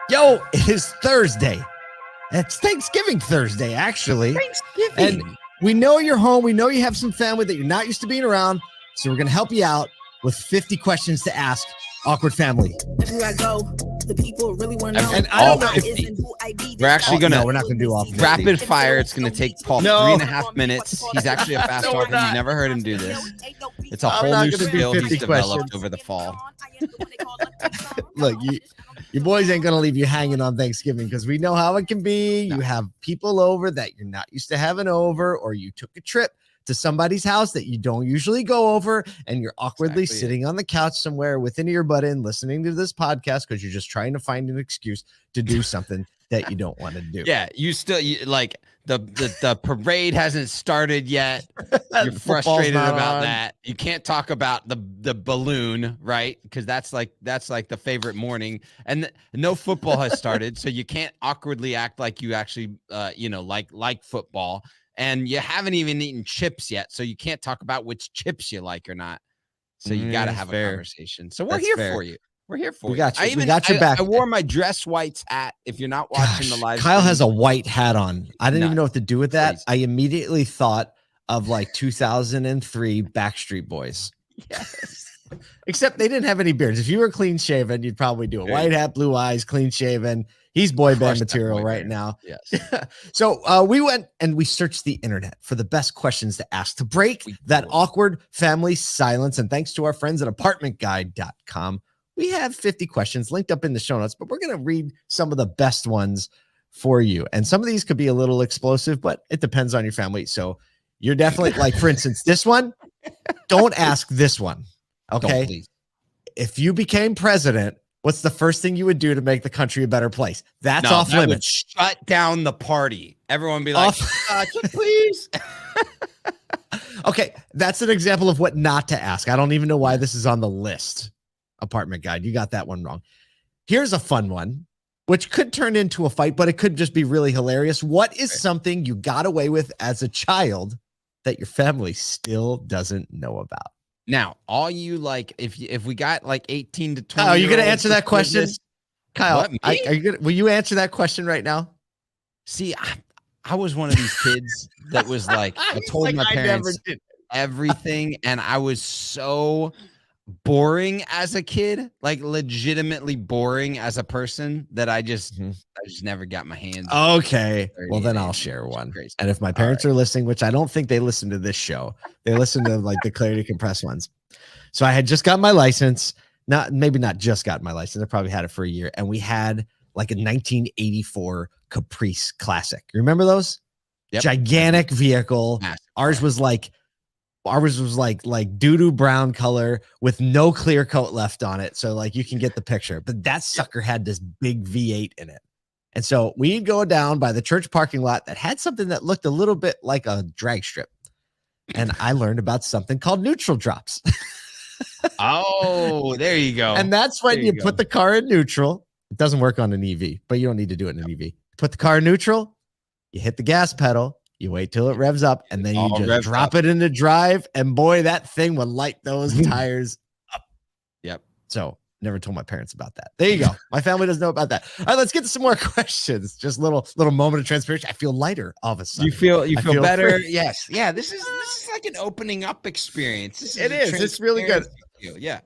Yo, it is Thursday. It's Thanksgiving Thursday, actually. Thanksgiving. And we know you're home. We know you have some family that you're not used to being around. So we're going to help you out with 50 questions to ask awkward family. Everywhere I go, the people really want to know. And I don't all know. 50. We're actually going to we're not going to do all 50. rapid fire. It's going to take Paul No. 3.5 minutes. He's actually a fast talker. You've never heard him do this. It's a I'm whole not new gonna do skill 50 he's developed questions. over the fall. Look, your boys ain't going to leave you hanging on Thanksgiving because we know how it can be. No. You have people over that you're not used to having over, or you took a trip to somebody's house that you don't usually go over, and you're awkwardly Exactly. sitting on the couch somewhere with an earbud in listening to this podcast because you're just trying to find an excuse to do something that you don't want to do. Yeah, like the parade hasn't started yet. You're frustrated about that. You can't talk about the balloon, right? Because that's like the favorite morning, and no football has started, so you can't awkwardly act like you actually like football. And you haven't even eaten chips yet, so you can't talk about which chips you like or not. So you got to have a conversation. So we're here for you. We're here for you. We got you. We got your back. I wore my dress whites hat. If you're not watching the live, Kyle stream, has a white hat on. I didn't even Nuts. know what to do with that. Crazy. I immediately thought of like 2003 Backstreet Boys. Yes. Except they didn't have any beards. If you were clean shaven, you'd probably do a white hat, blue eyes, clean shaven. He's boy band Crushed that material boy right band. now. Yes. So we went and we searched the internet for the best questions to ask to break that awkward family silence. And thanks to our friends at apartmentguide.com, we have 50 questions linked up in the show notes, but we're going to read some of the best ones for you. And some of these could be a little explosive, but it depends on your family. So you're definitely like, for instance, this one, don't ask this one. Okay. Don't, please. If you became president, what's the first thing you would do to make the country a better place? That's off limits. Shut down the party. Everyone be like, please. Okay, that's an example of what not to ask. I don't even know why this is on the list. Apartment Guide, you got that one wrong. Here's a fun one, which could turn into a fight, but it could just be really hilarious. What is something you got away with as a child that your family still doesn't know about? Now, all you like, if we got like 18 to 20. Are you going to answer that question? Kyle, What, me? are you gonna, will you answer that question right now? See, I was one of these kids that was like, I told my parents everything, and I was so boring as a kid, like legitimately boring as a person, that I just never got my hands. Okay, well then I'll share one. And if my parents are listening, which I don't think they listen to this show, they listen to like the Clarity Compressed ones. So I had just got my license, maybe not just got my license. I probably had it for a year, and we had like a 1984 Caprice Classic. You remember those? Yep. Gigantic vehicle. Massive. Ours was like doo-doo brown color with no clear coat left on it. So like you can get the picture, but that sucker had this big V8 in it. And so we'd go down by the church parking lot that had something that looked a little bit like a drag strip. And I learned about something called neutral drops. Oh, there you go. And that's when you put the car in neutral. It doesn't work on an EV, but you don't need to do it in an EV. Put the car in neutral, you hit the gas pedal, you wait till it revs up, and then you just drop it into drive. And boy, that thing would light those tires up. Yep. So never told my parents about that. There you go. My family doesn't know about that. All right, let's get to some more questions. Just little moment of transparency. I feel lighter all of a sudden. You feel better? Free. Yes. Yeah. This is like an opening up experience. It is. It's really good. Yeah.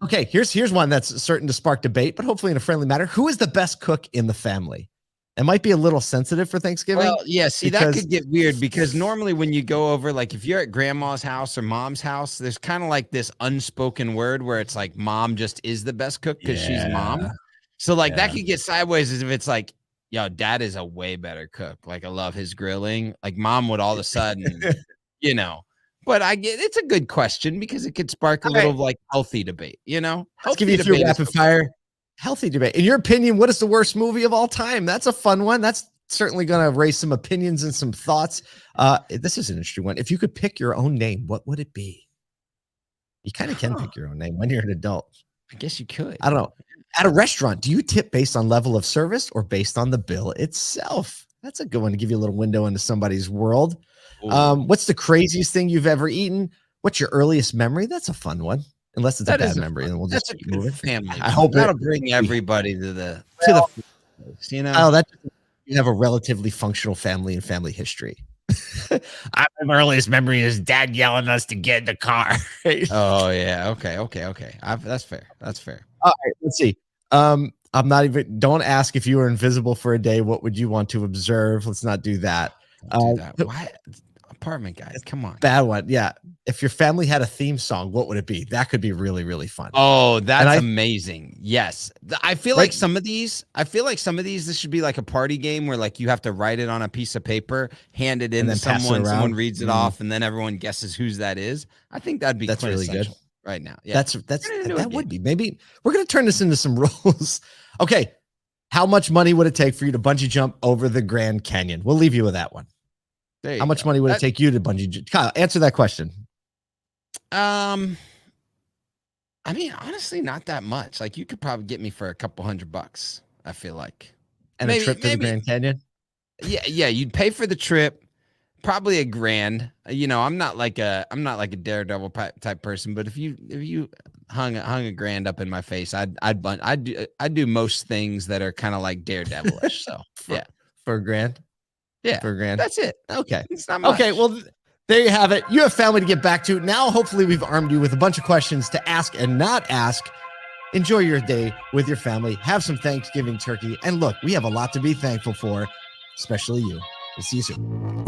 Okay, here's one that's certain to spark debate, but hopefully in a friendly manner. Who is the best cook in the family? It might be a little sensitive for Thanksgiving. Well, yeah, see, that could get weird because normally when you go over, like if you're at grandma's house or mom's house, there's kind of like this unspoken word where it's like mom just is the best cook because she's mom. So like that could get sideways as if it's like, yo, dad is a way better cook. Like I love his grilling. Like mom would all of a sudden, But I get it's a good question because it could spark a little like healthy debate, Let's give you a few rapid fire. Healthy debate. In your opinion, what is the worst movie of all time? That's a fun one. That's certainly going to raise some opinions and some thoughts. This is an interesting one. If you could pick your own name, what would it be? You kind of can pick your own name when you're an adult. I guess you could. I don't know. At a restaurant, do you tip based on level of service or based on the bill itself? That's a good one to give you a little window into somebody's world. What's the craziest thing you've ever eaten? What's your earliest memory? That's a fun one. Unless it's a bad memory, and we'll just keep moving. Family. I hope that'll bring everybody to the you know. Oh, you have a relatively functional family and family history. My earliest memory is dad yelling at us to get in the car. Oh yeah. Okay. That's fair. All right, let's see. I'm not even. Don't ask if you were invisible for a day. What would you want to observe? Let's not do that. Do that. Why? Apartment guys, come on. Bad one. Yeah. If your family had a theme song, what would it be? That could be really, really fun. Oh, that's amazing. Yes. I feel like some of these, this should be like a party game where like you have to write it on a piece of paper, hand it in to someone reads it off, and then everyone guesses whose that is. I think that'd be really good right now. Yeah. That would be. Maybe we're going to turn this into some rules. Okay. How much money would it take for you to bungee jump over the Grand Canyon? We'll leave you with that one. How much money would it take you to bungee jump? Kyle, answer that question. I mean, honestly, not that much. Like you could probably get me for a couple $100, I feel like. And a trip to the Grand Canyon? Yeah, you'd pay for the trip, probably $1,000. You know, I'm not like a daredevil type person, but if you hung $1,000 up in my face, I'd do most things that are kind of like daredevilish. So for $1,000. Yeah, for $1,000. That's it. Okay, it's not much. Okay, well, there you have it. You have family to get back to. Now, hopefully, we've armed you with a bunch of questions to ask and not ask. Enjoy your day with your family. Have some Thanksgiving turkey. And look, we have a lot to be thankful for, especially you. We'll see you soon.